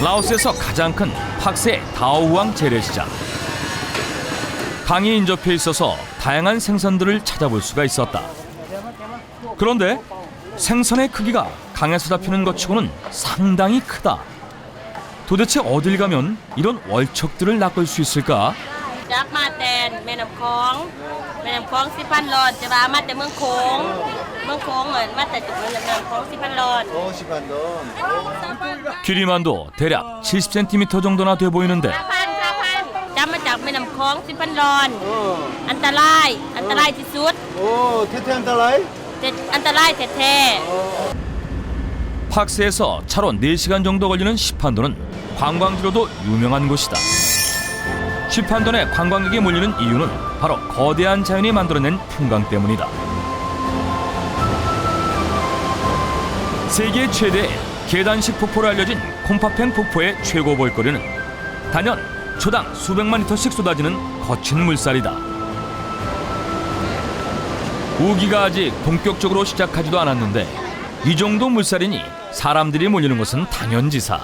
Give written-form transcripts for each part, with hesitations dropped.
라오스에서 가장 큰 팍세 다오후앙 재래시장. 강이 인접해 있어서 다양한 생선들을 찾아볼 수가 있었다. 그런데 생선의 크기가 강에서 잡히는 것치고는 상당히 크다. 도대체 어딜 가면 이런 월척들을 낚을 수 있을까? จับมาแต่แม่น้ำคลอง10,000 ลอนจะว่ามาแต่เมืองโขงเหมือนมาแต่จุดแม่น้ำคลอง10,000 ลอน 10만 원. 길이만도 대략 70cm 정도나 돼 보이는데 4,000จับมาจากแม่น้ำคลอง10,000 ลอนอันตรายที่สุด 오, 태태 한 달라이? อันตรายแท้ 팍스에서 차로 4시간 정도 걸리는 시판도는 관광지로도 유명한 곳이다. 시판돈에 관광객이 몰리는 이유는 바로 거대한 자연이 만들어낸 풍광 때문이다. 세계 최대의 계단식 폭포로 알려진 콤파팽 폭포의 최고 볼거리는 단연 초당 수백만 리터씩 쏟아지는 거친 물살이다. 우기가 아직 본격적으로 시작하지도 않았는데 이 정도 물살이니 사람들이 몰리는 것은 당연지사.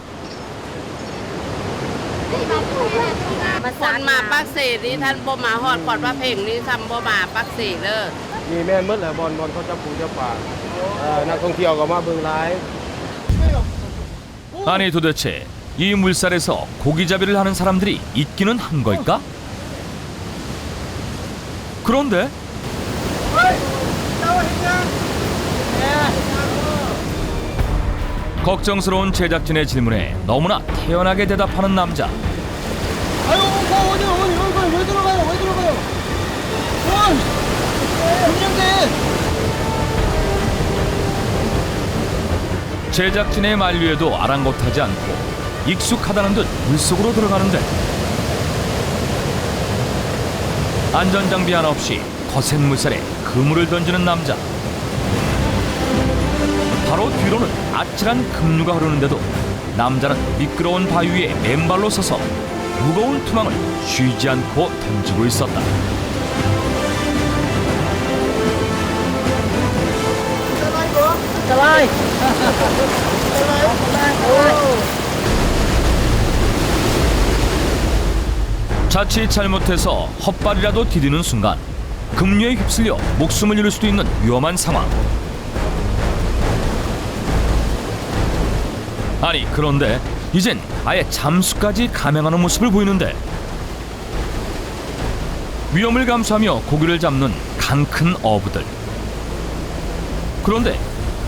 คนมาปักเสนี่ท่านบ่มาฮอดขอดพระเพ่งนี่ทำบ่มาปักเสเด้อ นี่แม่นมืดแหละบอลเขาจะปูจะป่านักท่องเที่ยวก็มาเบิ่งหลาย 아니 도대체 이 물살에서 고기잡이를 하는 사람들이 있기는 한 걸까? 그런데 걱정스러운 제작진의 질문에 너무나 태연하게 대답하는 남자. 아유, 어머니, 왜 들어가요? 금년대. 제작진의 만류에도 아랑곳하지 않고 익숙하다는 듯 물속으로 들어가는데 안전장비 하나 없이 거센 물살에 그물을 던지는 남자. 바로 뒤로는 아찔한 급류가 흐르는데도 남자는 미끄러운 바위 위에 맨발로 서서 무거운 투망을 쉬지 않고 던지고 있었다. 자칫 잘못해서 헛발이라도 디디는 순간 급류에 휩쓸려 목숨을 잃을 수도 있는 위험한 상황. 아니 그런데 이젠 아예 잠수까지 감행하는 모습을 보이는데 위험을 감수하며 고기를 잡는 강큰 어부들. 그런데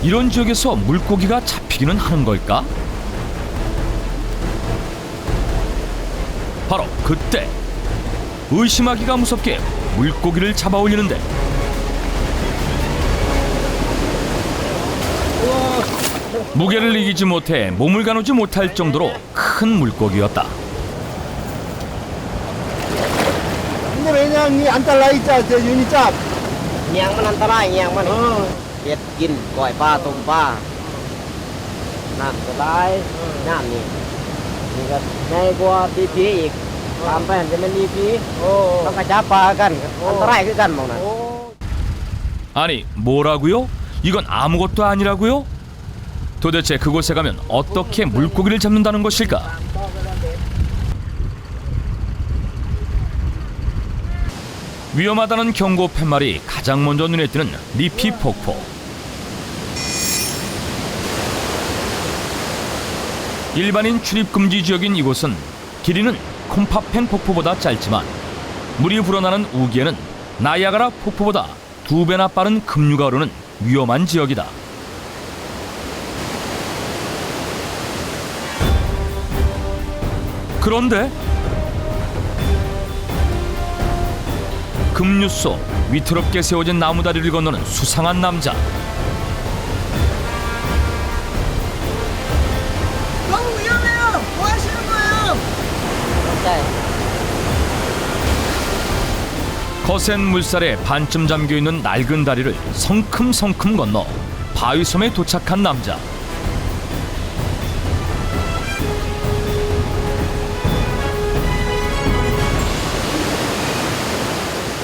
이런 지역에서 물고기가 잡히기는 하는 걸까? 바로 그때 의심하기가 무섭게 물고기를 잡아 올리는데 무게를 이기지 못해 몸을 가누지 못할 정도로 큰 물고기였다. 근데 왜냐면 이 안달라이 짜, 저 유니 짭. เงียงมันอันตรายเงียงมันเห็ดกินก้อยปลาต้มปลาน้ำก็ได้น้ำนี่ก็ง่ายกว่าดีพีอีกตามไปมันจะเป็นดีพีต้องกระจับปลากันอันตรายคือกันมองนะ 아니 뭐라고요? 이건 아무것도 아니라고요? 도대체 그곳에 가면 어떻게 물고기를 잡는다는 것일까? 위험하다는 경고 팻말이 가장 먼저 눈에 띄는 리피 폭포. 일반인 출입 금지 지역인 이곳은 길이는 콤파팽 폭포보다 짧지만 물이 불어나는 우기에는 나이아가라 폭포보다 2배나 빠른 급류가 흐르는 위험한 지역이다. 그런데 급류 속 위태롭게 세워진 나무다리를 건너는 수상한 남자. 너무 위험해요. 뭐 하시는 거예요? ใช่ 거센 물살에 반쯤 잠겨있는 낡은 다리를 성큼성큼 건너 바위섬에 도착한 남자.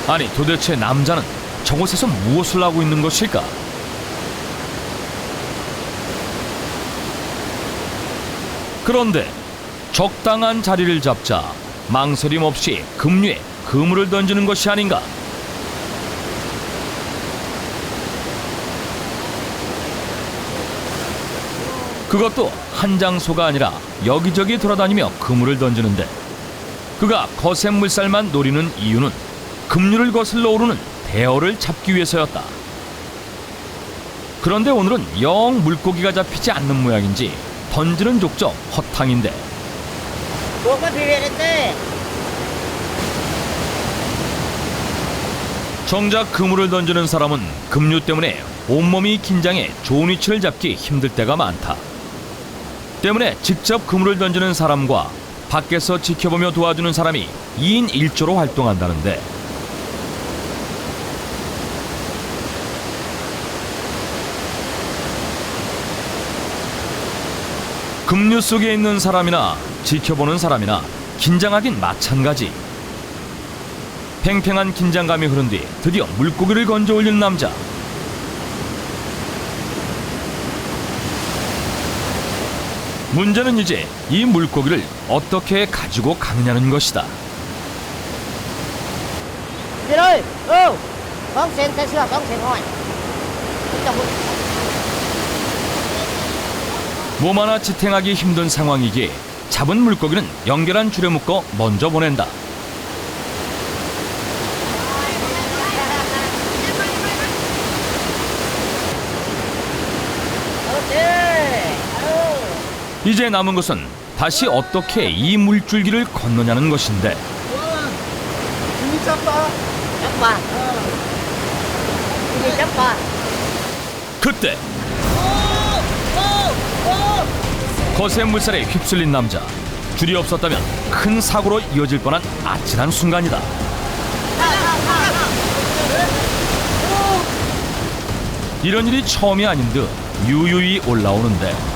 아니 도대체 남자는 저곳에서 무엇을 하고 있는 것일까? 그런데 적당한 자리를 잡자 망설임 없이 급류에 그물을 던지는 것이 아닌가. 그것도 한 장소가 아니라 여기저기 돌아다니며 그물을 던지는데, 그가 거센 물살만 노리는 이유는 급류를 거슬러 오르는 대어를 잡기 위해서였다. 그런데 오늘은 영 물고기가 잡히지 않는 모양인지 던지는 족적 허탕인데, 정작 그물을 던지는 사람은 급류 때문에 온몸이 긴장해 좋은 위치를 잡기 힘들 때가 많다. 때문에 직접 그물을 던지는 사람과 밖에서 지켜보며 도와주는 사람이 2인 1조로 활동한다는데, 급류 속에 있는 사람이나 지켜보는 사람이나 긴장하긴 마찬가지. 팽팽한 긴장감이 흐른 뒤 드디어 물고기를 건져 올린 남자. 문제는 이제 이 물고기를 어떻게 가지고 가느냐는 것이다. 몸 하나 지탱하기 힘든 상황이기에 잡은 물고기는 연결한 줄에 묶어 먼저 보낸다. 이제 남은 것은 다시 어떻게 이 물줄기를 건너냐는 것인데, 그때 거센 물살에 휩쓸린 남자. 줄이 없었다면 큰 사고로 이어질 뻔한 아찔한 순간이다. 이런 일이 처음이 아닌 듯 유유히 올라오는데,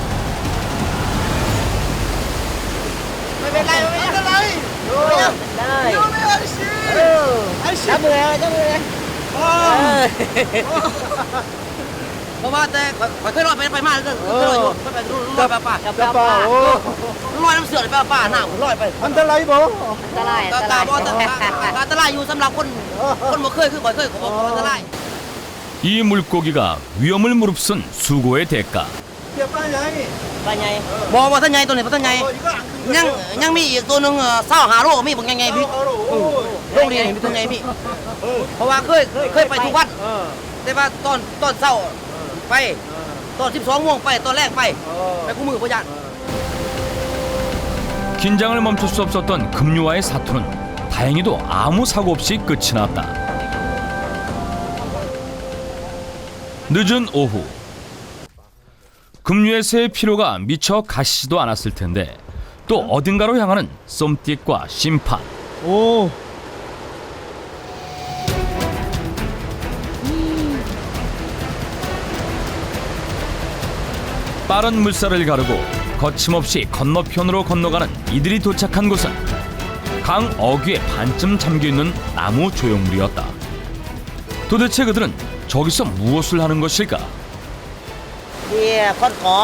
이 물고기가 위험을 무릅쓴 수고의 대가. ปลาใหญ่บ่บ่ท่านใหญ่ตัวนี้บ่ท่านใหญ่ยังมีอีกตัวหนึง25โลมีบ่ใหญ่ๆพี่โรงเรียนมีตัวใหญ่พี่เพราะว่าเคยไปทุกวันแต่ว่าตอนเช้าไปตอน 12:00 ไปตอนแรกไปคู่มือบ่ย่าน 긴장을 멈출 수 없었던 급류와의 사투는 다행히도 아무 사고 없이 끝이 났다. 늦은 오후, 급류에서의 피로가 미처 가시지도 않았을 텐데 또 어딘가로 향하는 쏨띠과 심판. 오. 빠른 물살을 가르고 거침없이 건너편으로 건너가는 이들이 도착한 곳은 강 어귀에 반쯤 잠겨있는 나무 조형물이었다. 도대체 그들은 저기서 무엇을 하는 것일까? ที่คนขอ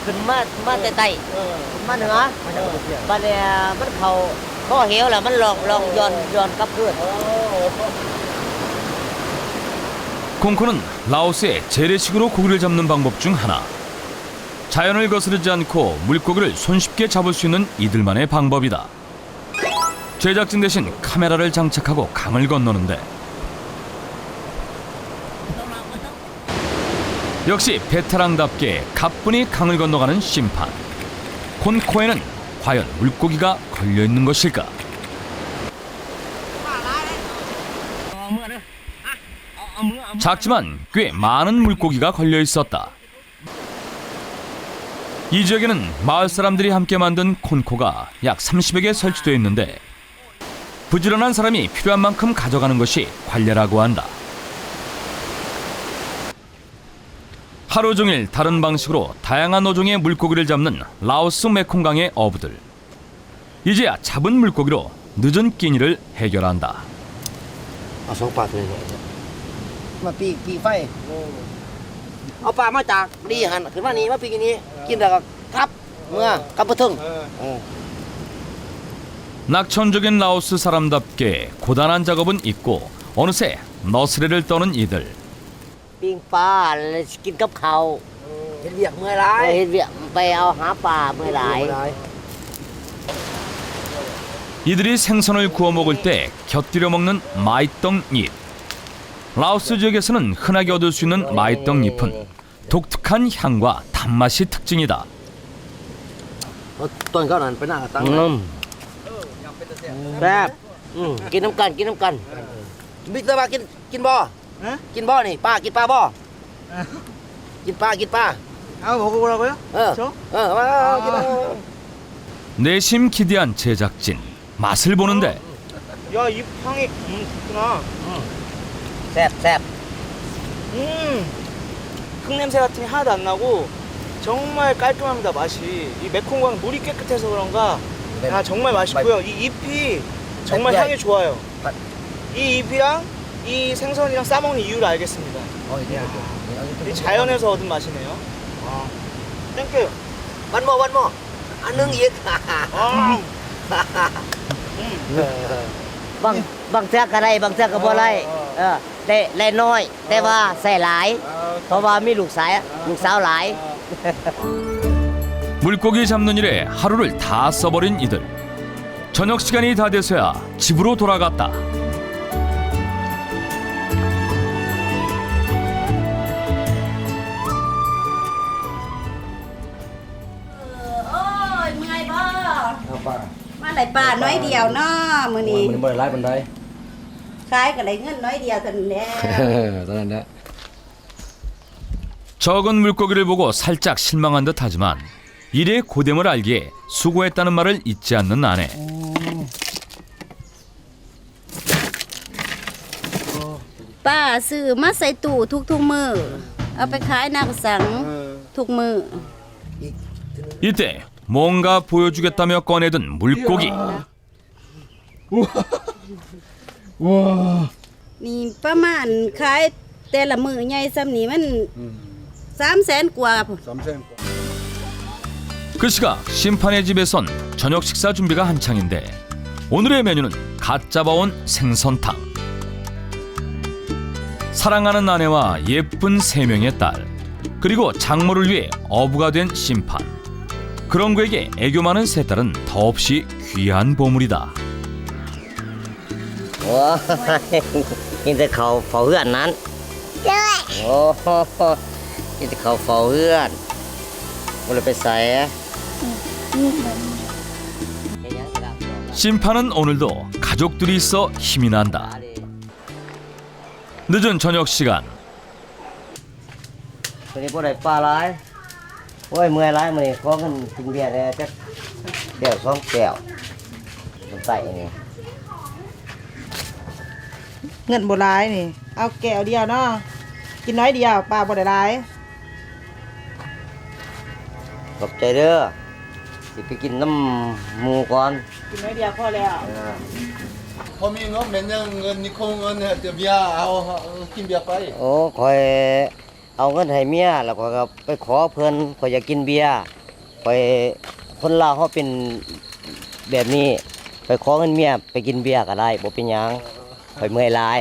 ขึ้นมาแต่ใต้มาเหนือบัดเนี่ยมันเข้าข้อเหวแล้วมันลองย้อนกลับคืน 콩코는 라오스의 재래식으로 고기를 잡는 방법 중 하나. 자연을 거스르지 않고 물고기를 손쉽게 잡을 수 있는 이들만의 방법이다. 제작진 대신 카메라를 장착하고 강을 건너는데, 역시 베테랑답게 가뿐히 강을 건너가는 심판. 콘코에는 과연 물고기가 걸려있는 것일까? 작지만 꽤 많은 물고기가 걸려있었다. 이 지역에는 마을 사람들이 함께 만든 콘코가 약 30여 개 설치되어 있는데, 부지런한 사람이 필요한 만큼 가져가는 것이 관례라고 한다. 하루 종일 다른 방식으로 다양한 어종의 물고기를 잡는 라오스 메콩강의 어부들. 이제야 잡은 물고기로 늦은 끼니를 해결한다. เอาสองปลาตัวนี้มาปีไฟเอาปลามาจากดีหันขึ้นมานี่มาปีนี้กินแล้วก็กลับเมื่อกลับบ่ถึง 낙천적인 라오스 사람답게 고단한 작업은 있고 어느새 너스레를 떠는 이들. ปิ้งปลาแล้วกินกับข้าวเฮ็ดเวียกเมื่อไรเฮ็ดเวียกไปเอาหาปลาเมื่อไร 이들이 생선을 구워 먹을 때 곁들여 먹는 마이떡잎. 라오스 지역에서는 흔하게 얻을 수 있는 마이떡잎은 독특한 향과 단맛이 특징이다. ต้นข้าวนั้นไปหน้าตั้งแซ่บกินน้ำกันกินน้ำกันบิ๊กเตอร์มากินบ่กินบ่นี่ป้ากินปลาบ่กินปลากินปลา 아 먹어보라고요? 저?กิน 내심 기대한 제작진. 맛을 보는데 야, 이 향이 좋구나. แซ่บแซ่บ 흙냄새 같은 게 하나도 안 나고 정말 깔끔합니다, 맛이. 이 메콩강 물이 깨끗해서 그런가 아, 정말 맛있고요. 이 잎이 정말 향이 좋아요. 이 잎이랑 이 생선이랑 싸먹는 이유를 알겠습니다. 이 자연에서 얻은 맛이네요. 땡큐. วันโมอันนึงอีก 아, บางเทื่อก็ได้บางเทื่อก็บ่ได้ได้น้อยแต่ว่าใส่หลายเพราะว่ามีลูกสาวหลาย 물고기 잡는 일에 하루를 다 써버린 이들. 저녁 시간이 다 돼서야 집으로 돌아갔다. Ôi, mười bò. Mà lại bà nói điều nó mà nè. มันบ่ได้หลายปานใด Khai cái lấy ngân nói điều thần nè. ตอนนั้นแหละ 적은 물고기를 보고 살짝 실망한 듯하지만 일의 고됨을 알기에 수고했다는 말을 잊지 않는 아내. Bà sư mắt xây tủ thúc mơ. Ởไปขายหน้ากสังทุกมือ 이때 뭔가 보여주겠다며 꺼내든 물고기. นี่ประมาณขายแต่ละมือใหญ่ซ้ำนี่มัน300,000 กว่า 그 시각 심판의 집에선 저녁 식사 준비가 한창인데 오늘의 메뉴는 갓 잡아온 생선탕. 사랑하는 아내와 예쁜 3명의 딸 그리고 장모를 위해 어부가 된 심판. 그런 그에게 애교 많은 세 딸은 더없이 귀한 보물이다. โอ้ยกินแต่ข้าวเฝ้าเฮือนนั้นโอ้โหกินแต่ข้าวเฝ้าเฮือนบ่ได้ไปใส่ 심판은 오늘도 가족들이 있어 힘이 난다. 늦은 저녁 시간 วันนี้บ่ได้ปลาหลายโอ้ยเมื่อยหลายมื้อนี้ขอเงินกินเบียร์แหน่จักแก้ว2แก้วมันใส่นี่ เงินโบราณนี่ เอาแก้วเดียวเนาะ กินน้อยเดียวปลาบ่ได้หลาย ขอบใจเด้อสิไปกินน้ำหมูก่อน กินน้อยเดียวพอแล้ว พอมีงบแม่นยังเงินนี่คงเงินเดี๋ยวเบียร์เอากินเบียร์ไป โอ้คอยเอาเงินให้เมียแล้วก็ไปขอเพิ่นขอยอยากกินเบียร์ไปคนลาวเขาเป็นแบบนี้ไปขอเงินเมียไปกินเบียร์ก็ได้บ่เป็นหยังข่อยเมื่อยหลาย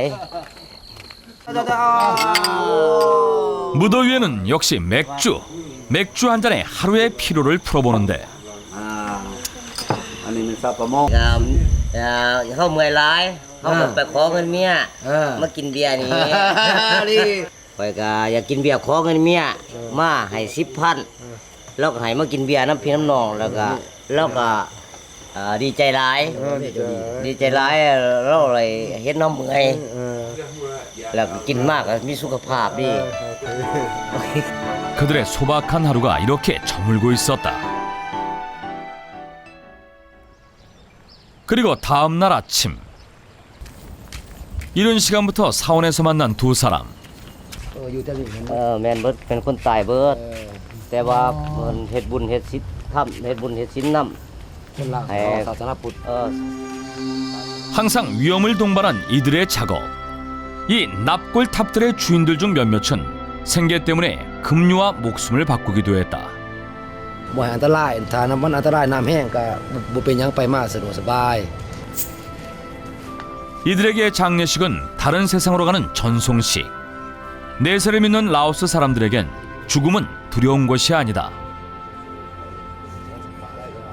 무더위에는 역시 맥주. 맥주 한 잔에 하루의 피로를 풀어보는데 อันนี้มันซับปะมง เขาเมื่อยหลายเขาก็ไปขอเงินเมียมากินเบียร์นี่ ข่อยก็อยากกินเบียร์ขอเงินเมียมาให้ 10,000 แล้วก็ให้มากินเบียร์น้ำพี่น้ำนองแล้วก็ดีใจหลายดีใจหลายเราเลยเห็นน้ำเมื่อยแล้วก็กินมากก็มีสุขภาพดี 그들의 소박한 하루가 이렇게 저물고 있었다. 그리고 다음 날 아침 이른 시간부터 사원에서 만난 두 사람. แม่นเบิดเป็นคนตายเบิดแต่ว่าเพิ่นเฮ็ดบุญเฮ็ดศีลทำเฮ็ดบุญเฮ็ดศีลนำให้ศาสนาพุทธ 항상 위험을 동반한 이들의 작업. 이 납골탑들의 주인들 중 몇몇은 생계 때문에 급료와 목숨을 바꾸기도 했다. บ่ให้อันตรายถ้าน้ำมันอันตรายน้ำแห้งก็บ่เป็นหยังไปมาสะดวกสบาย 이들에게 장례식은 다른 세상으로 가는 전송식. 내세를 믿는 라오스 사람들에겐 죽음은 두려운 것이 아니다.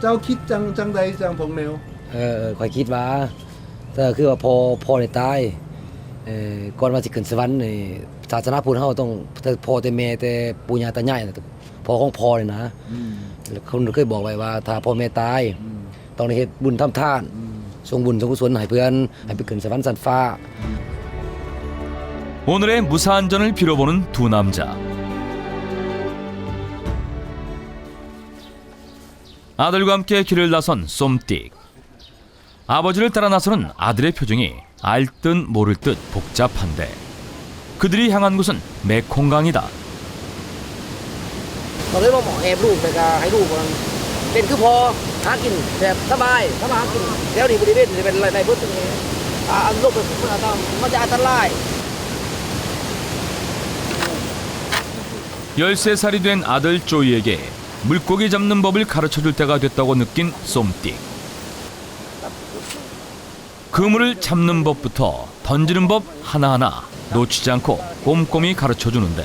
เจ้าคิดจังใดจังพงแมว ข่อยคิดว่าถ้าคือว่าพอได้ตายก่อนว่าสิขึ้นสวรรค์นี่ศาสนาพุทธเฮาต้องแต่พ่อแต่แม่แต่ปู่ย่าตายายน่ะพ่อของพ่อนี่นะแล้วคนเคยบอกไว้ว่าถ้าพ่อแม่ตายต้องได้เฮ็ดบุญทำทานส่งบุญส่งกุศลให้เพื่อนให้ไปขึ้นสวรรค์ชั้นฟ้า 오늘의 무사안전을 빌어보는 두 남자. 아들과 함께 길을 나선 쏨띡. 아버지를 따라 나서는 아들의 표정이 알듯 모를 듯 복잡한데 그들이 향한 곳은 메콩강이다. ก็เลยมาหมอแอบลูกแต่ก็ให้ลูกมันเป็นคือพอหากินแบบสบายทำมาหากินแล้วนี่บริเวณจะเป็นอะไรในพุทธนี้อันโลกเป็นพุทธธรรมมันจะอันตราย 13살이 된 아들 쪼이에게 물고기 잡는 법을 가르쳐줄 때가 됐다고 느낀 쏨띡. 그물을 잡는 법부터 던지는 법 하나하나 놓치지 않고 꼼꼼히 가르쳐주는데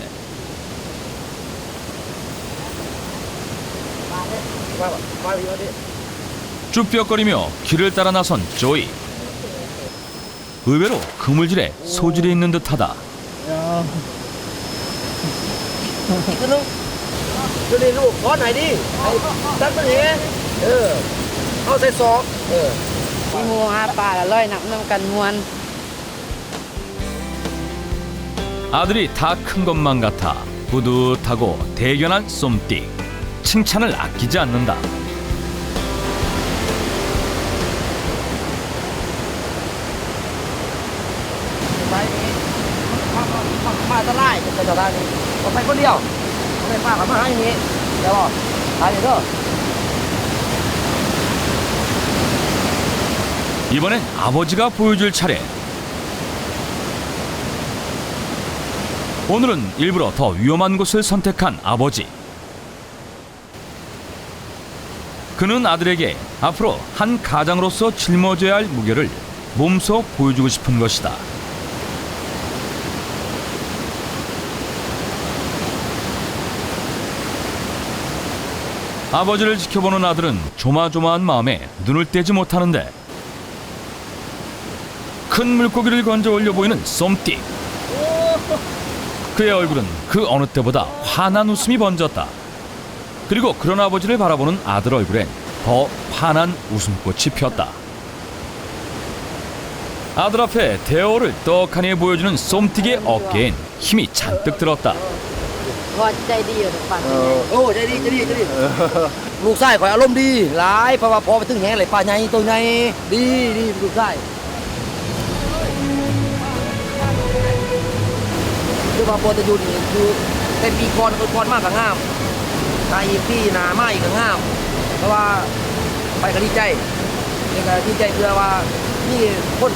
쭈뼛거리며 길을 따라 나선 쪼이. 의외로 그물질에 소질이 있는 듯하다. คือลูกคือนี่ลูกขอไหนดิไอ้ตั้งตัวนี้เอาใส่ซอกมีหมูหาปลาละร้อยนักนำกันมวน 아들이 다 큰 것만 같아 뿌듯하고 대견한 쏨띡. 칭찬을 아끼지 않는다. ไปนี้มาอันตรายจะอันตรายนี่เอาไปคนเดียวเอาไปฝากกับมาให้นี้เดี๋ยวบอกไปเด้อ 이번엔 아버지가 보여줄 차례. 오늘은 일부러 더 위험한 곳을 선택한 아버지. 그는 아들에게 앞으로 한 가장으로서 짊어져야 할 무게를 몸소 보여주고 싶은 것이다. 아버지를 지켜보는 아들은 조마조마한 마음에 눈을 떼지 못하는데 큰 물고기를 건져 올려 보이는 쏨띡. 그의 얼굴은 그 어느 때보다 환한 웃음이 번졌다. 그리고 그런 아버지를 바라보는 아들 얼굴엔 더 환한 웃음꽃이 피었다. 아들 앞에 대어를 떡하니 보여주는 쏨띡의 어깨엔 힘이 잔뜩 들었다. พอใจดีอยู่ฝั่ง โอ้ใจดีลูกชายข่อยอารมณ์ดีหลายเพราะว่าพอไปถึงแหงเลยป้าใหญ่ตัวใหญ่ดีลูกชายคือว่าพอจะอยู่นี่คือเป็นปีก่อนมากกับงามตายอีกปีหนามาอีกกับงามเพราะว่าไปก็ดีใจนี่ก็ดีใจเพื่อว่านี่คน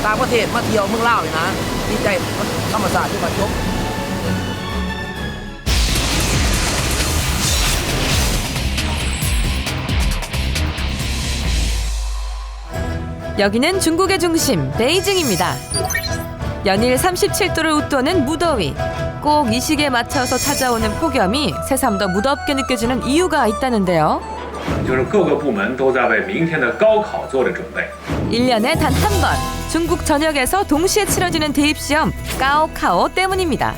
ต่างประเทศมาเที่ยวเมืองลาวนี่นะดีใจธรรมศาสตร์ที่มาชม 여기는 중국의 중심 베이징입니다. 연일 37도를 웃도는 무더위. 꼭 이 시기에 맞춰서 찾아오는 폭염이 새삼 더 무덥게 느껴지는 이유가 있다는데요. 就是各个部门都在为明天的高考做着准备。 1년에 단 한 번 중국 전역에서 동시에 치러지는 대입시험 가오카오 때문입니다.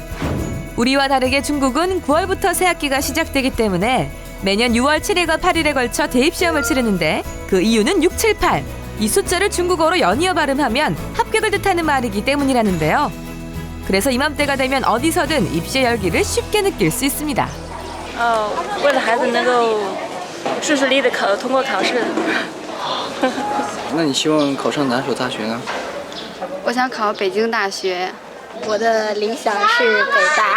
우리와 다르게 중국은 9월부터 새학기가 시작되기 때문에 매년 6월 7일과 8일에 걸쳐 대입시험을 치르는데 그 이유는 6, 7, 8. 이 숫자를 중국어로 연이어 발음하면 합격을 뜻하는 말이기 때문이라는데요. 그래서 이맘때가 되면 어디서든 입시 열기를 쉽게 느낄 수 있습니다. 为了孩子能够顺顺利利的通过考试。那你希望考上哪所大学呢？我想考北京大学。我的理想是北大。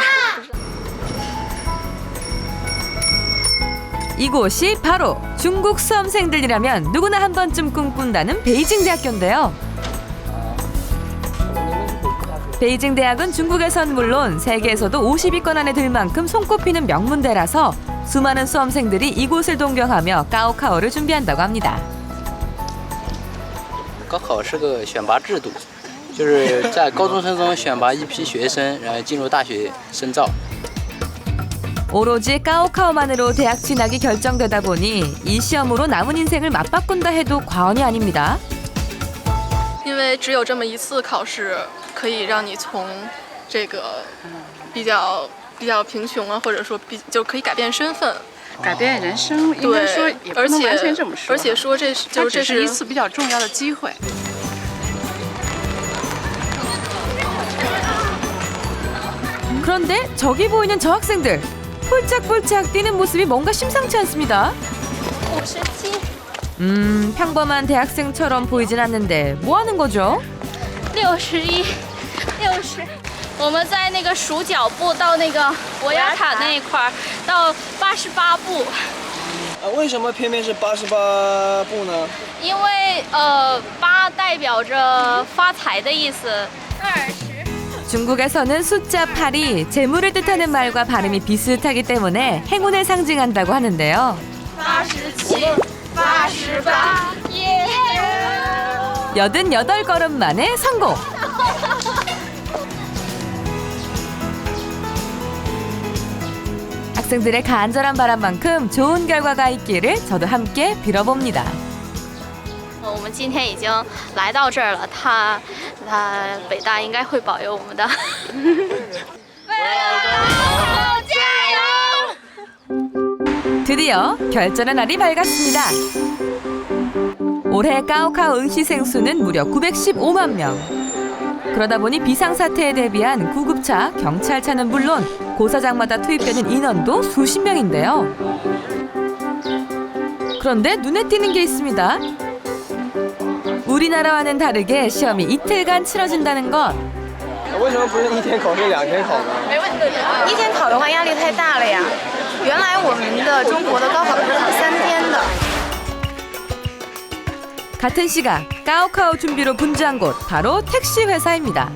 이곳이 바로 중국 수험생들이라면 누구나 한 번쯤 꿈꾼다는 베이징 대학교인데요. 베이징 대학은 중국에선 물론 세계에서도 50위권 안에 들 만큼 손꼽히는 명문대라서 수많은 수험생들이 이곳을 동경하며 가오카오를 준비한다고 합니다. 高考是个选拔制度，就是在高中生中选拔一批学生，然后进入大学深造。 오로지 가오카오만으로 대학 진학이 결정되다 보니 이 시험으로 남은 인생을 맞바꾼다 해도 과언이 아닙니다. 因为只有这么一次考试，可以让你从这个比较贫穷啊，或者说就可以改变身份。 改变人生，应该说也不能完全这么说。而且说这是一次比较重要的机会。 그런데 저기 보이는 저 학생들 폴짝폴짝 뛰는 모습이 뭔가 심상치 않습니다. 57 평범한 대학생처럼 보이진 않는데 뭐 하는 거죠? 61 60我们在那个数脚步到那个博雅塔那一块儿到88步。为什么偏偏是88步呢？因为8代表着发财的意思。20 중국에서는 숫자 8이 재물을 뜻하는 말과 발음이 비슷하기 때문에 행운을 상징한다고 하는데요. 87 88 예. 88걸음 만에 성공! 학생들의 간절한 바람만큼 좋은 결과가 있기를 저도 함께 빌어봅니다. 我们今天已经来到这儿了，他北大应该会保佑我们的。为了加油！ 드디어 결전의 날이 밝았습니다. 올해 가오카오 응시생 수는 무려 915만 명. 그러다 보니 비상사태에 대비한 구급차, 경찰차는 물론 고사장마다 투입되는 인원도 수십 명인데요. 그런데 눈에 띄는 게 있습니다. 우리나라와는 다르게 시험이 이틀간 치러진다는 것. 为什么不是一天考试2天考呢？一天考的话压力太大了呀。原来我们的中国的高考是考3天的。 같은 시각 가오카오 준비로 분주한 곳 바로 택시 회사입니다.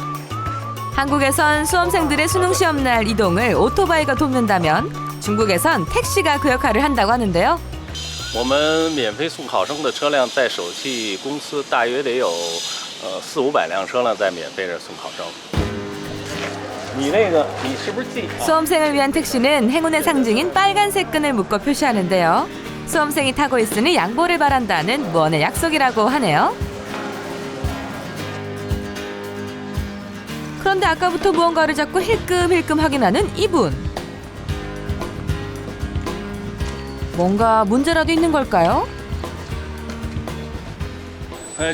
한국에선 수험생들의 수능 시험 날 이동을 오토바이가 돕는다면 중국에선 택시가 그 역할을 한다고 하는데요. 我们免费送考生的车辆在首汽公司大约得有400-500辆车辆在免费的送考生。你是不是记？ 수험생을 위한 택시는 행운의 상징인 빨간색 끈을 묶어 표시하는데요. 수험생이 타고 있으니 양보를 바란다는 무언의 약속이라고 하네요. 그런데 아까부터 무언가를 자꾸 힐끔힐끔 확인하는 이분. 뭔가 문제라도 있는 걸까요?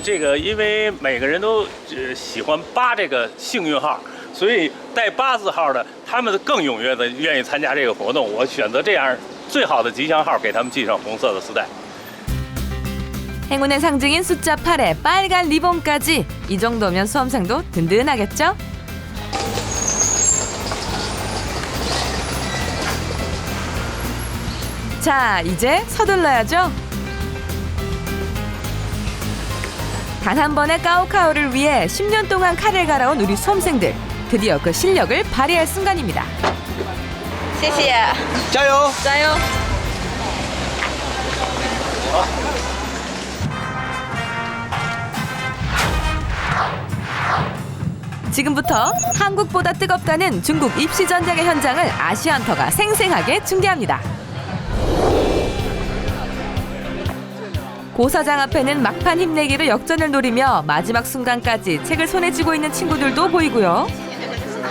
这个因为每个人都喜欢8这个幸运号，所以带8字号的他们更踊跃的愿意参加这个活动。我选择这样最好的吉祥号，给他们系上红色的丝带。 행운의 상징인 숫자 8에 빨간 리본까지. 이 정도면 수험생도 든든하겠죠? 자, 이제 서둘러야죠. 단 한 번의 가오카오를 위해 10년 동안 칼을 갈아온 우리 수험생들. 드디어 그 실력을 발휘할 순간입니다. 谢谢，加油！加油！ 지금부터 한국보다 뜨겁다는 중국 입시 전쟁의 현장을 아시안터가 생생하게 중계합니다. 고사장 앞에는 막판 힘내기로 역전을 노리며 마지막 순간까지 책을 손에 쥐고 있는 친구들도 보이고요.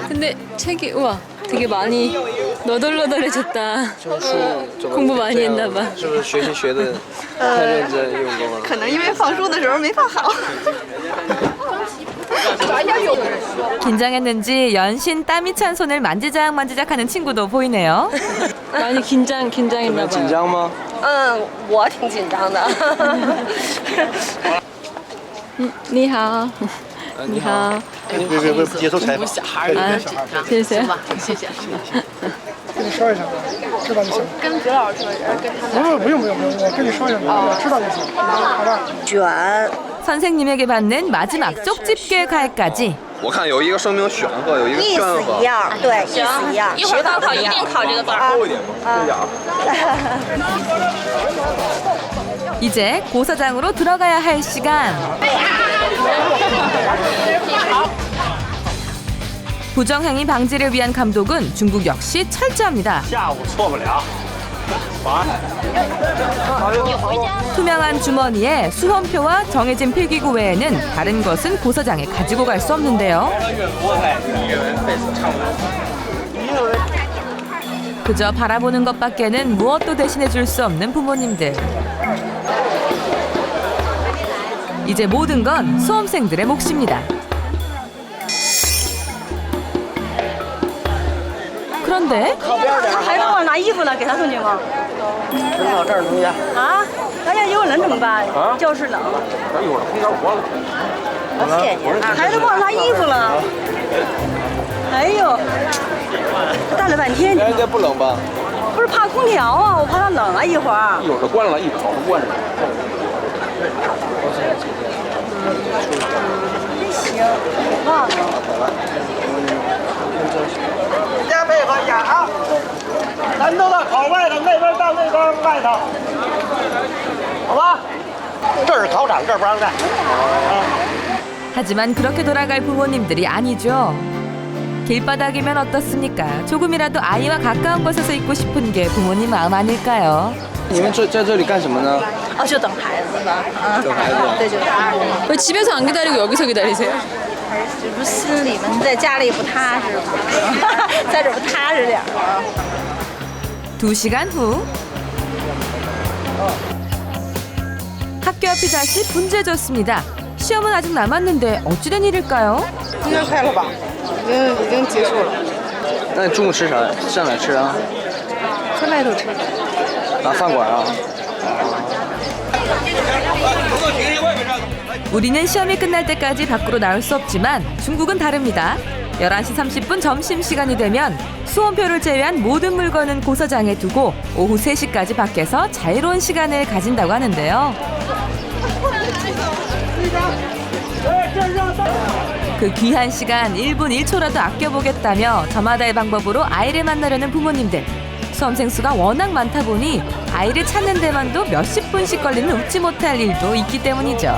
근데 책이 우와 되게 많이 너덜너덜해졌다. 공부 많이 했나 봐. 是不是学习学的太认真用功了？可能因为放书的时候没放好。 긴장했는지 연신 땀이 찬 손을 만지작만지작하는 친구도 보이네요. 많이 긴장했나 봐. 紧张吗？我挺紧张的。你好，你好。别接受采访。小孩儿，谢谢，谢谢。跟你说一声，知道就行。跟葛老师说，跟他们。不用，我跟你说一声，我知道就行，好吧？ 선생님에게 받는 마지막 쪽집게 갈까지 我看有一个声明选和，有一个意宣和思一。样，对，意思一样。一会儿高考一定考这个字儿。厚一点吧，这点儿。 이제 고사장으로 들어가야 할 시간. 부정행위 방지를 위한 감독은 중국 역시 철저합니다. 下午错不了。 투명한 주머니에 수험표와 정해진 필기구 외에는 다른 것은 고사장에 가지고 갈 수 없는데요. 그저 바라보는 것밖에는 무엇도 대신해 줄 수 없는 부모님들. 이제 모든 건 수험생들의 몫입니다. 그런데 孩子忘了拿衣服了，给他送去吗？到这儿能去？啊，咱要有人怎么办？教室冷。一会儿空调活了。谢谢。孩子忘了拿衣服了。哎呦，大了半天。人家不冷吧？不是怕空调啊，我怕它冷啊，一会儿。一会儿它关了，一烤它关上。真行，忘了。加配合一下啊！咱都到考外头，那边到那边外头，好吧？这是考场，这儿不让站。 하지만 그렇게 돌아갈 부모님들이 아니죠. 길바닥이면 어떻습니까? 조금이라도 아이와 가까운 곳에서 있고 싶은 게 부모님 마음 아닐까요? 你们在这里干什么呢？就等孩子吧。等孩子。对，就等孩子。 왜 집에서 안 기다리고 여기서 기다리세요? 这不心里面在家里不踏实吗？在这不踏实点吗？ 2시간 후 학교 앞이 다시 분주해졌습니다. 시험은 아직 남았는데 어찌된 일일까요? 应该开了吧？已经结束了。那你中午吃啥？上哪吃啊？在外头吃。哪饭馆啊？ 우리는 시험이 끝날 때까지 밖으로 나올 수 없지만 중국은 다릅니다. 11시 30분 점심시간이 되면 수험표를 제외한 모든 물건은 고사장에 두고 오후 3시까지 밖에서 자유로운 시간을 가진다고 하는데요. 그 귀한 시간 1분 1초라도 아껴보겠다며 저마다의 방법으로 아이를 만나려는 부모님들. 수험생 수가 워낙 많다 보니 아이를 찾는 데만도 몇십 분씩 걸리는 웃지 못할 일도 있기 때문이죠.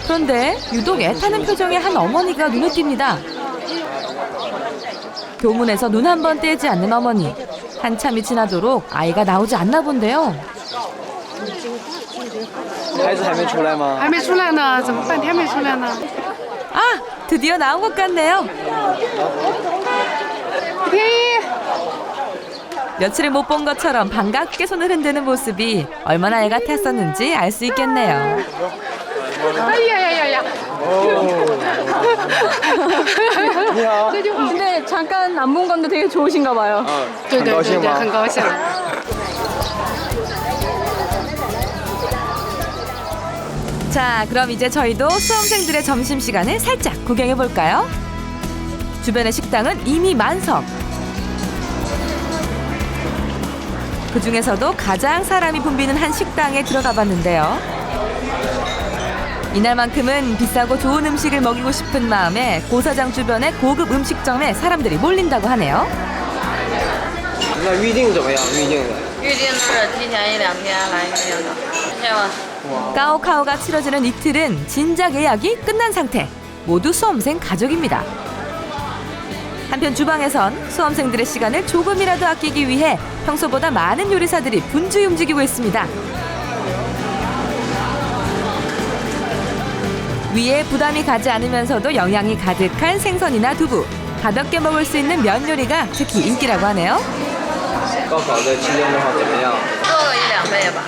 그런데 유독 애타는 표정의 한 어머니가 눈에 띕니다. 교문에서 눈 한 번 떼지 않는 어머니. 한참이 지나도록 아이가 나오지 않나 본데요. 孩子还没出来吗？还没出来呢，怎么半天没出来呢？ 아, 드디어 나온 것 같네요. 며칠을 못 본 것처럼 반갑게 손을 흔드는 모습이 얼마나 애 같았었는지 알 수 있겠네요. 야야야야. 근데 잠깐 안 본 건데 되게 좋으신가 봐요. 对对对对，很高兴。 자, 그럼 이제 저희도 수험생들의 점심시간을 살짝 구경해 볼까요? 주변의 식당은 이미 만석. 그 중에서도 가장 사람이 붐비는 한 식당에 들어가 봤는데요. 이날만큼은 비싸고 좋은 음식을 먹이고 싶은 마음에 고사장 주변의 고급 음식점에 사람들이 몰린다고 하네요. 那预定怎么样？预定的？预定是提前1、2天来预定的。这样。 까오카오가 치러지는 이틀은 진작 예약이 끝난 상태. 모두 수험생 가족입니다. 한편 주방에선 수험생들의 시간을 조금이라도 아끼기 위해 평소보다 많은 요리사들이 분주히 움직이고 있습니다. 위에 부담이 가지 않으면서도 영양이 가득한 생선이나 두부, 가볍게 먹을 수 있는 면 요리가 특히 인기라고 하네요. 高考的期间的话怎么样？多个1、2倍吧。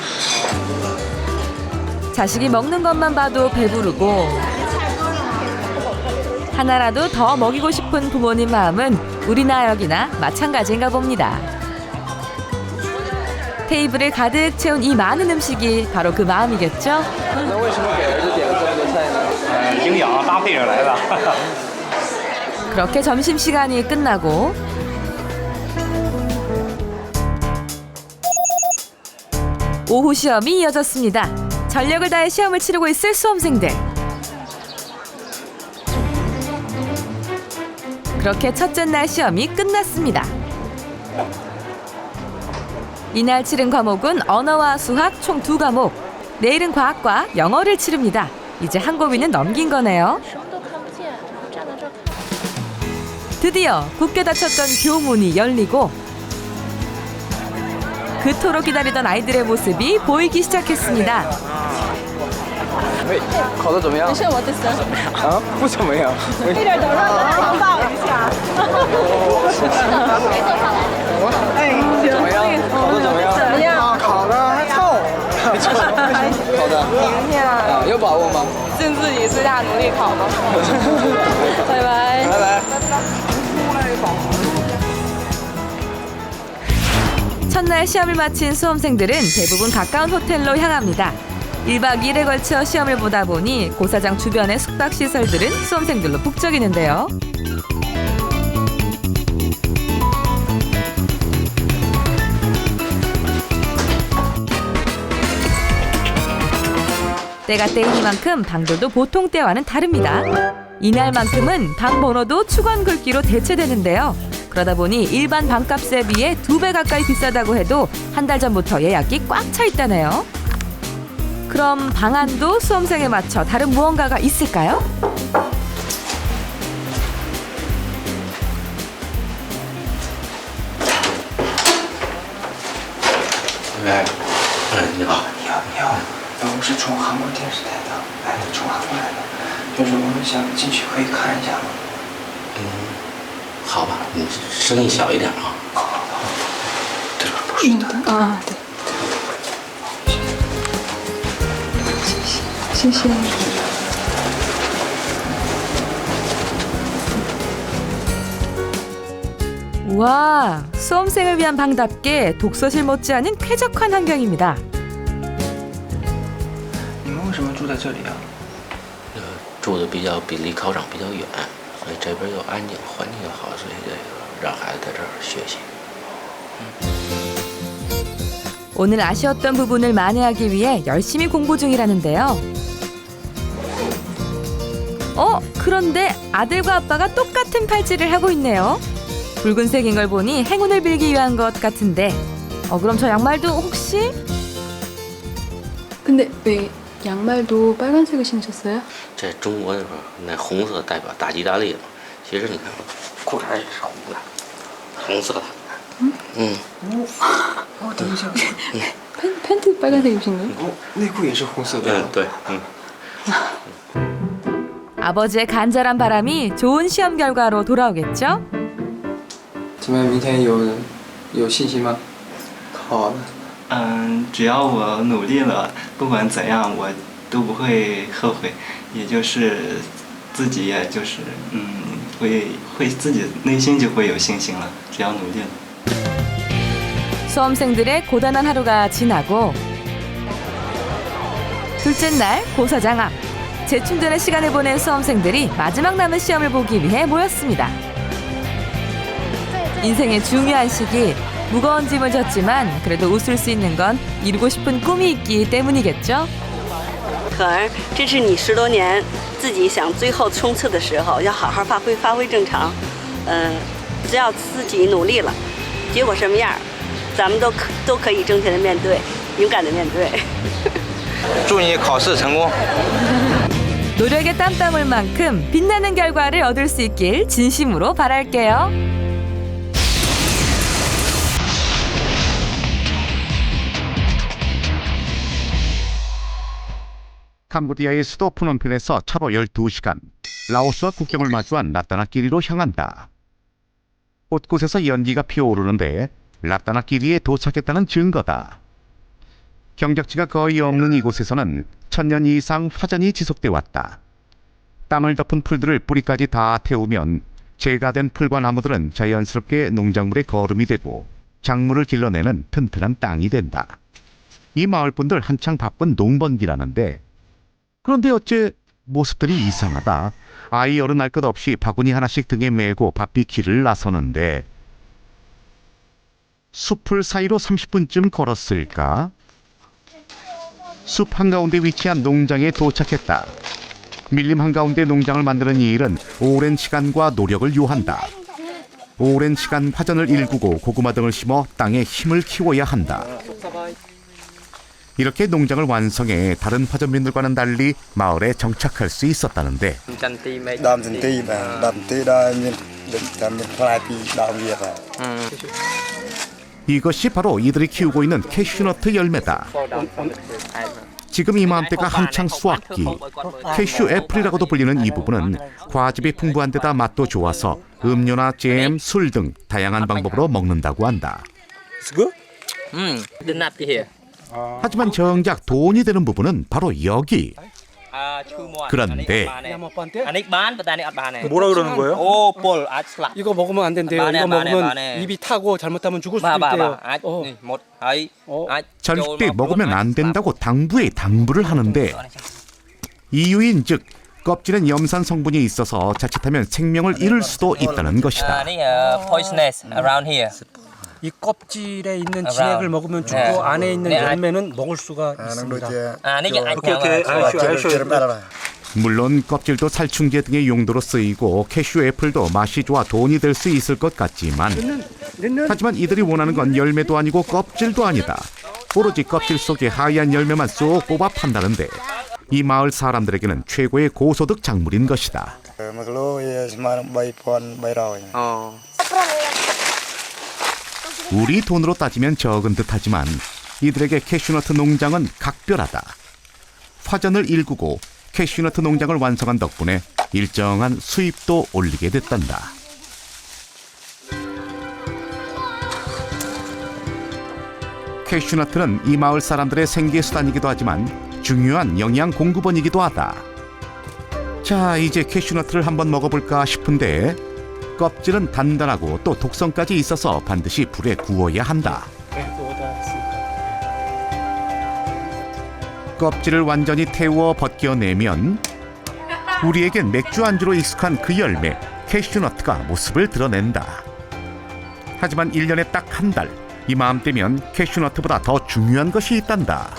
자식이 먹는 것만 봐도 배부르고 하나라도 더 먹이고 싶은 부모님 마음은 우리나 여기나 마찬가지인가 봅니다. 테이블을 가득 채운 이 많은 음식이 바로 그 마음이겠죠? 那为什么给儿子点了这么多菜呢？营养搭配着来的。 그렇게 점심시간이 끝나고 오후 시험이 이어졌습니다. 전력을 다해 시험을 치르고 있을 수험생들. 그렇게 첫째 날 시험이 끝났습니다. 이날 치른 과목은 언어와 수학 총 2과목. 내일은 과학과 영어를 치릅니다. 이제 한 고비는 넘긴 거네요. 드디어 굳게 닫혔던 교문이 열리고 그토록 기다리던 아이들의 모습이 보이기 시작했습니다. 考得怎么样？是我的神。啊，不怎么样。一点都让我强大一下。哎，怎么样？考得怎么样？怎么样？考得还凑。好的。明天啊，有把握吗？尽自己最大努力考吧。拜拜。拜拜。 첫날 시험을 마친 수험생들은 대부분 가까운 호텔로 향합니다. 1박 2일에 걸쳐 시험을 보다 보니 고사장 주변의 숙박시설들은 수험생들로 북적이는데요. 때가 때이니만큼 방들도 보통 때와는 다릅니다. 이날만큼은 방 번호도 축원 글귀로 대체되는데요. 그러다 보니 일반 방값에 비해 2배 가까이 비싸다고 해도 한 달 전부터 예약이 꽉 차 있다네요. 그럼 방안도 수험생에 맞춰 다른 무언가가 있을까요? 네.你好。你好，我是从韩国电视台的，从韩国来的，就是我们想进去可以看一下吗？好吧，你声音小一点啊。这个不是的。啊，对。谢谢。 우와, 수험생을 위한 방답게 독서실 못지않은 쾌적한 환경입니다. 你们为什么住在这里啊？住的比离考场比较远，所以这边又安静，环境又好，所以这个让孩子在这儿学习。 오늘 아쉬웠던 부분을 만회하기 위해 열심히 공부 중이라는데요. 그런데 아들과 아빠가 똑같은 팔찌를 하고 있네요. 붉은색인 걸 보니 행운을 빌기 위한 것 같은데 그럼 저 양말도 혹시? 근데 왜 양말도 빨간색을 신으셨어요? 在中国那红色代表大吉大利嘛，其实你看裤衩也是红的，红色的。等一下。 팬티 빨간색 입으신 거예요? 内裤也是红色的。对， 아버지의 간절한 바람이 좋은 시험 결과로 돌아오겠죠? 怎么样？明天有信心吗？好的。只要我努力了，不管怎样，我都不会后悔。也就是自己，也就是会自己内心就会有信心了。只要努力了。 수험생들의 고단한 하루가 지나고 둘째 날 고사장 앞. 재충전의 시간을 보낸 수험생들이 마지막 남은 시험을 보기 위해 모였습니다. 인생의 중요한 시기, 무거운 짐을 졌지만 그래도 웃을 수 있는 건 이루고 싶은 꿈이 있기 때문이겠죠? 可儿，这是你10多年自己想最后冲刺的时候，要好好发挥正常。只要自己努力了，结果什么样，咱们都可以正确的面对，勇敢的面对。祝你考试成功。 노력에 땀 담을 만큼 빛나는 결과를 얻을 수 있길 진심으로 바랄게요. 캄보디아의 수도 프놈펜에서 차로 12시간, 라오스와 국경을 마주한 라따나끼리로 향한다. 곳곳에서 연기가 피어오르는데 라따나끼리에 도착했다는 증거다. 경적지가 거의 없는 이곳에서는 1000년 이상 화전이 지속돼 왔다. 땀을 덮은 풀들을 뿌리까지 다 태우면 재가 된 풀과 나무들은 자연스럽게 농작물의 거름이 되고 작물을 길러내는 튼튼한 땅이 된다. 이 마을 분들 한창 바쁜 농번기라는데 그런데 어째 모습들이 이상하다. 아이 어른 알 것 없이 바구니 하나씩 등에 메고 바삐 길을 나서는데 숲풀 사이로 30분쯤 걸었을까? 숲 한가운데 위치한 농장에 도착했다. 밀림 한가운데 농장을 만드는 이 일은 오랜 시간과 노력을 요한다. 오랜 시간 화전을 일구고 고구마 등을 심어 땅에 힘을 키워야 한다. 이렇게 농장을 완성해 다른 화전민들과는 달리 마을에 정착할 수 있었다는데 이것이 바로 이들이 키우고 있는 캐슈너트 열매다. 지금 이맘때가 한창 수확기. 캐슈 애플이라고도 불리는 이 부분은 과즙이 풍부한 데다 맛도 좋아서 음료나 잼, 술 등 다양한 방법으로 먹는다고 한다. 하지만 정작 돈이 되는 부분은 바로 여기. 그런데 뭐라 그러는 거예요? 이거 먹으면 안 된대요. 이거 먹으면 입이 타고 잘못하면 죽을 수도 있대요. 절대 먹으면 안 된다고 당부에 당부를 하는데 이유인 즉 껍질엔 염산 성분이 있어서 자칫하면 생명을 잃을 수도 있다는 것이다. 이 껍질에 있는 진액을 먹으면 죽고 안에 있는 열매는 먹을 수가 있습니다. 물론 껍질도 살충제 등의 용도로 쓰이고 캐슈 애플도 맛이 좋아 돈이 될 수 있을 것 같지만 하지만 이들이 원하는 건 열매도 아니고 껍질도 아니다. 오로지 껍질 속에 하얀 열매만 쏙 뽑아 판다는데 이 마을 사람들에게는 최고의 고소득 작물인 것이다. 우리 돈으로 따지면 적은 듯하지만 이들에게 캐슈너트 농장은 각별하다. 화전을 일구고 캐슈너트 농장을 완성한 덕분에 일정한 수입도 올리게 됐단다. 캐슈너트는 이 마을 사람들의 생계수단이기도 하지만 중요한 영양 공급원이기도 하다. 자, 이제 캐슈너트를 한번 먹어볼까 싶은데 껍질은 단단하고 또 독성까지 있어서 반드시 불에 구워야 한다. 껍질을 완전히 태워 벗겨내면 우리에겐 맥주 안주로 익숙한 그 열매 캐슈너트가 모습을 드러낸다. 하지만 1년에 딱 한 달 이맘때면 캐슈너트보다 더 중요한 것이 있단다.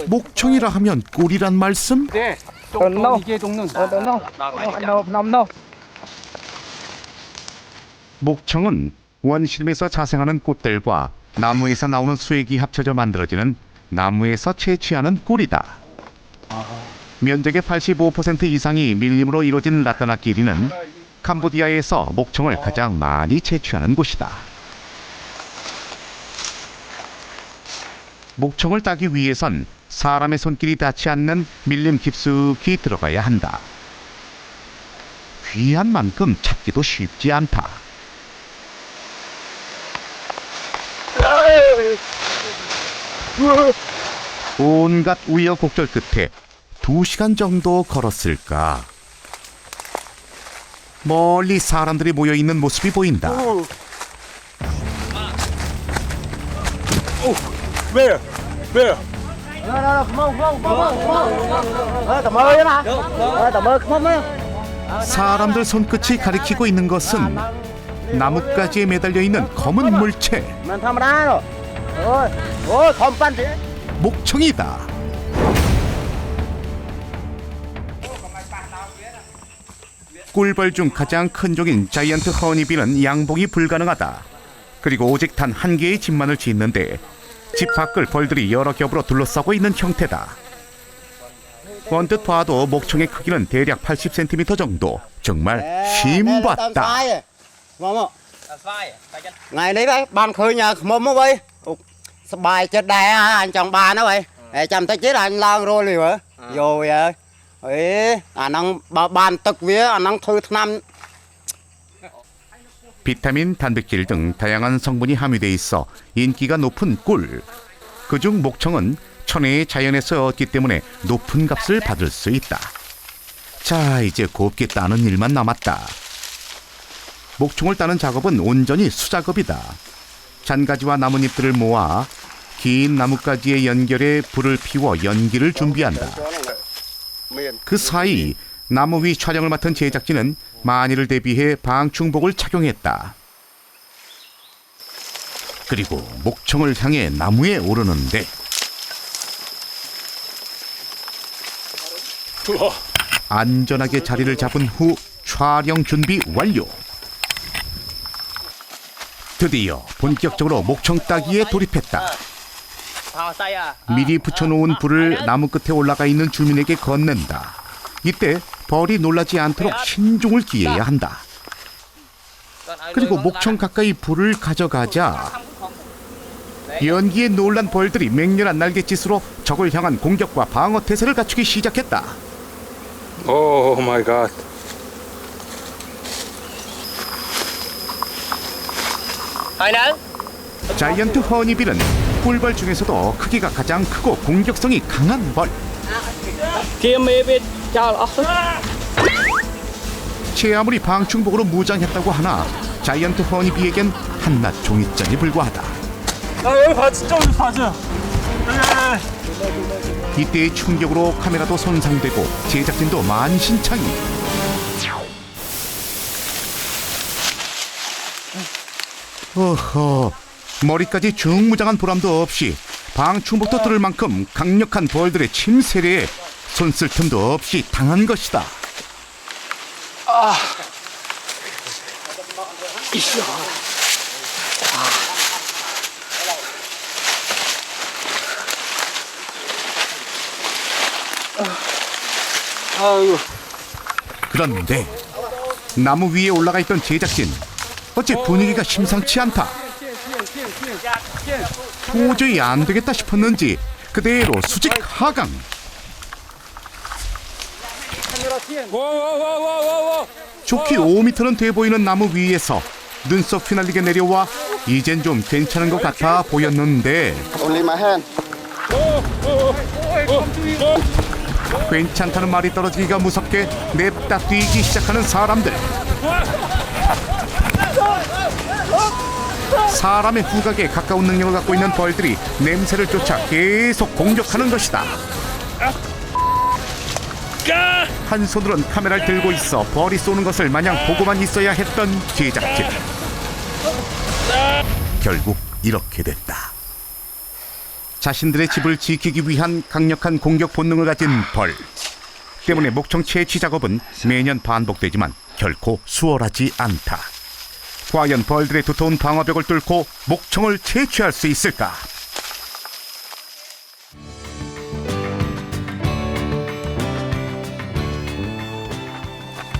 목청이라 하면 꿀이란 말씀? 목청은 원시림에서 자생하는 꽃들과 나무에서 나오는 수액이 합쳐져 만들어지는 나무에서 채취하는 꿀이다. 면적의 85% 이상이 밀림으로 이루어진 라따나끼리는 캄보디아에서 목청을 가장 많이 채취하는 곳이다. 목청을 따기 위해선 사람의 손길이 닿지 않는 밀림 깊숙이 들어가야 한다. 귀한 만큼 찾기도 쉽지 않다. 온갖 우여곡절 끝에 2시간 정도 걸었을까. 멀리 사람들이 모여있는 모습이 보인다. 사람들 손끝이 가리키고 있는 것은 나뭇가지에 매달려 있는 검은 물체. 목청이다. 꿀벌 중 가장 큰 종인 자이언트 허니비는 양봉이 불가능하다. 그리고 오직 단 한 개의 집만을 짓는데 집 밖을 벌들이 여러 겹으로 둘러싸고 있는 형태다. 언뜻 봐도 목청의 크기는 대략 80cm 정도. 정말 심봤다. Ngày đấy ban khơi nhà mồm vậy. Bài chết đẻ anh chồng bà nó vậy. Chăm tới chết anh lao rồi liền hả? Rồi vậy. Ấy, anh ban tức vía anh thư năm. 비타민, 단백질 등 다양한 성분이 함유돼 있어 인기가 높은 꿀. 그중 목청은 천혜의 자연에서 얻기 때문에 높은 값을 받을 수 있다. 자, 이제 곱게 따는 일만 남았다. 목청을 따는 작업은 온전히 수작업이다. 잔가지와 나뭇잎들을 모아 긴 나뭇가지에 연결해 불을 피워 연기를 준비한다. 그 사이 나무 위 촬영을 맡은 제작진은 만일을 대비해 방충복을 착용했다. 그리고 목청을 향해 나무에 오르는데 안전하게 자리를 잡은 후 촬영 준비 완료. 드디어 본격적으로 목청 따기에 돌입했다. 미리 붙여놓은 불을 나무 끝에 올라가 있는 주민에게 건넨다. 이때 벌이 놀라지 않도록 신중을 기해야 한다. 그리고 목청 가까이 불을 가져가자 연기에 놀란 벌들이 맹렬한 날갯짓으로 적을 향한 공격과 방어 태세를 갖추기 시작했다. 오 마이 갓. 자이언트 허니빌은 꿀벌 중에서도 크기가 가장 크고 공격성이 강한 벌. 제 아무리 방충복으로 무장했다고 하나 자이언트 허니비에겐 한낱 종이장에 불과하다. 이때의 충격으로 카메라도 손상되고 제작진도 만신창이. 어허, 머리까지 중무장한 보람도 없이 방충복도 뚫을 만큼 강력한 벌들의 침세례에 손 쓸 틈도 없이 당한 것이다. 그런데 나무 위에 올라가 있던 제작진, 어째 분위기가 심상치 않다. 도저히 안 되겠다 싶었는지 그대로 수직 하강. 좋게 5m는 돼 보이는 나무 위에서 눈썹 휘날리게 내려와 이젠 좀 괜찮은 것 같아 보였는데 괜찮다는 말이 떨어지기가 무섭게 냅다 뛰기 시작하는 사람들. 사람의 후각에 가까운 능력을 갖고 있는 벌들이 냄새를 쫓아 계속 공격하는 것이다. 한 손으로는 카메라를 들고 있어 벌이 쏘는 것을 마냥 보고만 있어야 했던 제작진. 결국 이렇게 됐다. 자신들의 집을 지키기 위한 강력한 공격 본능을 가진 벌 때문에 목청 채취 작업은 매년 반복되지만 결코 수월하지 않다. 과연 벌들의 두터운 방어벽을 뚫고 목청을 채취할 수 있을까?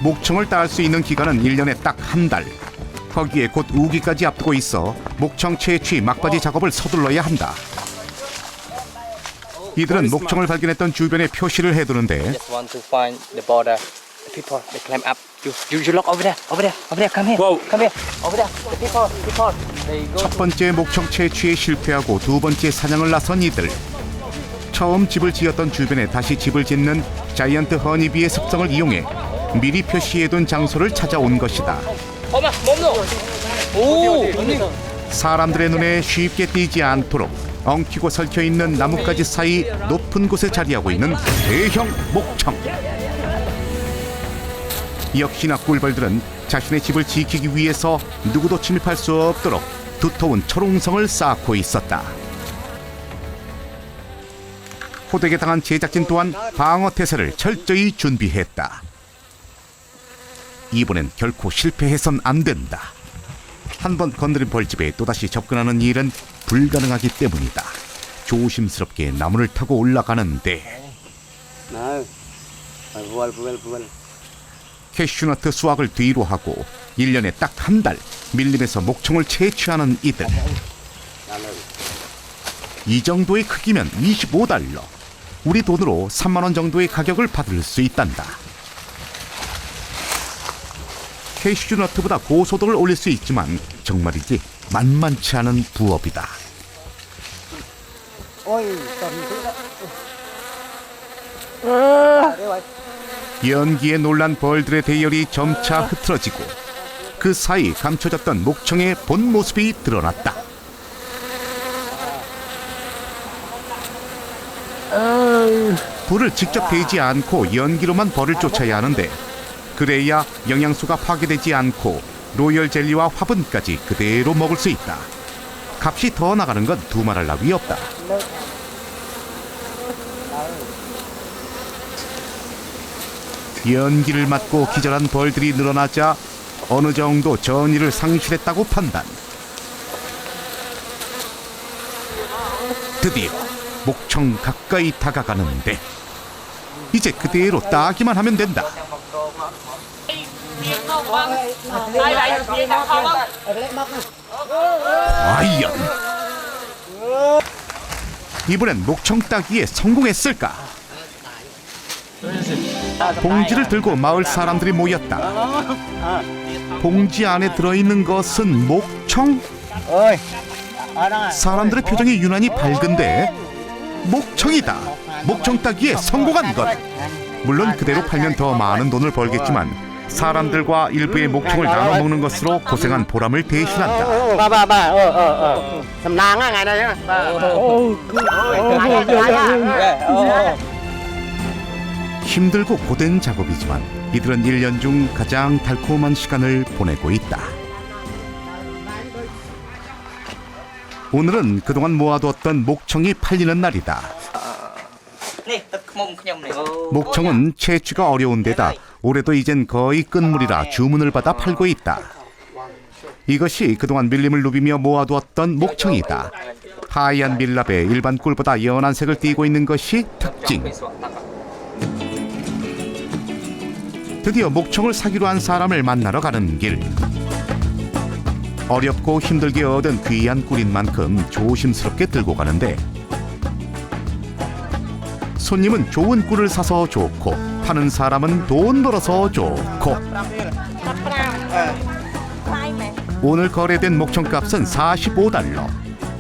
목청을 따을 수 있는 기간은 1년에 딱 한 달. 거기에 곧 우기까지 앞두고 있어 목청 채취 막바지 작업을 서둘러야 한다. 이들은 목청을 발견했던 주변에 표시를 해두는데 첫 번째 목청 채취에 실패하고 두 번째 사냥을 나선 이들. 처음 집을 지었던 주변에 다시 집을 짓는 자이언트 허니비의 습성을 이용해 미리 표시해둔 장소를 찾아온 것이다. 사람들의 눈에 쉽게 띄지 않도록 엉키고 설켜있는 나뭇가지 사이 높은 곳에 자리하고 있는 대형 목청. 역시나 꿀벌들은 자신의 집을 지키기 위해서 누구도 침입할 수 없도록 두터운 철옹성을 쌓고 있었다. 호되게 당한 제작진 또한 방어 태세를 철저히 준비했다. 이번엔 결코 실패해선 안 된다. 한번 건드린 벌집에 또다시 접근하는 일은 불가능하기 때문이다. 조심스럽게 나무를 타고 올라가는데 캐슈너트 수확을 뒤로 하고 1년에 딱 한 달 밀림에서 목청을 채취하는 이들. 이 정도의 크기면 25달러, 우리 돈으로 3만 원 정도의 가격을 받을 수 있단다. 캐슈너트보다 고소득을 올릴 수 있지만 정말이지 만만치 않은 부업이다. 연기에 놀란 벌들의 대열이 점차 흐트러지고 그 사이 감춰졌던 목청의 본 모습이 드러났다. 불을 직접 대지 않고 연기로만 벌을 쫓아야 하는데 그래야 영양소가 파괴되지 않고 로열 젤리와 화분까지 그대로 먹을 수 있다. 값이 더 나가는 건 두말할 나위 없다. 연기를 맞고 기절한 벌들이 늘어나자 어느 정도 전의를 상실했다고 판단. 드디어 목청 가까이 다가가는데 이제 그대로 따기만 하면 된다. 과연 이번엔 목청 따기에 성공했을까? 봉지를 들고 마을 사람들이 모였다. 봉지 안에 들어있는 것은 목청? 사람들의 표정이 유난히 밝은데 목청이다. 목청 따기에 성공한 것. 물론 그대로 팔면 더 많은 돈을 벌겠지만 사람들과 일부의 목청을 나눠 먹는 것으로 고생한 보람을 대신한다. 힘들고 고된 작업이지만 이들은 1년 중 가장 달콤한 시간을 보내고 있다. 오늘은 그동안 모아두었던 목청이 팔리는 날이다. 목청은 채취가 어려운 데다 올해도 이젠 거의 끝물이라 주문을 받아 팔고 있다. 이것이 그동안 밀림을 누비며 모아두었던 목청이다. 하얀 밀랍에 일반 꿀보다 연한 색을 띠고 있는 것이 특징. 드디어 목청을 사기로 한 사람을 만나러 가는 길. 어렵고 힘들게 얻은 귀한 꿀인 만큼 조심스럽게 들고 가는데 손님은 좋은 꿀을 사서 좋고 파는 사람은 돈 벌어서 좋고. 오늘 거래된 목청값은 45달러.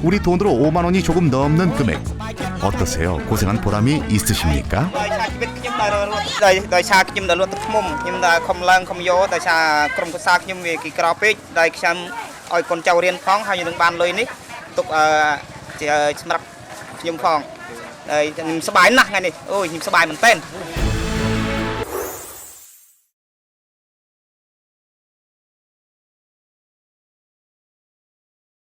우리 돈으로 5만 원이 조금 넘는 금액. 어떠세요? 고생한 보람이 있으십니까?ខ្ញុំសប្បាយណាស់ថ្ងៃនេះអូយខ្ញុំសប្បាយមែនទែន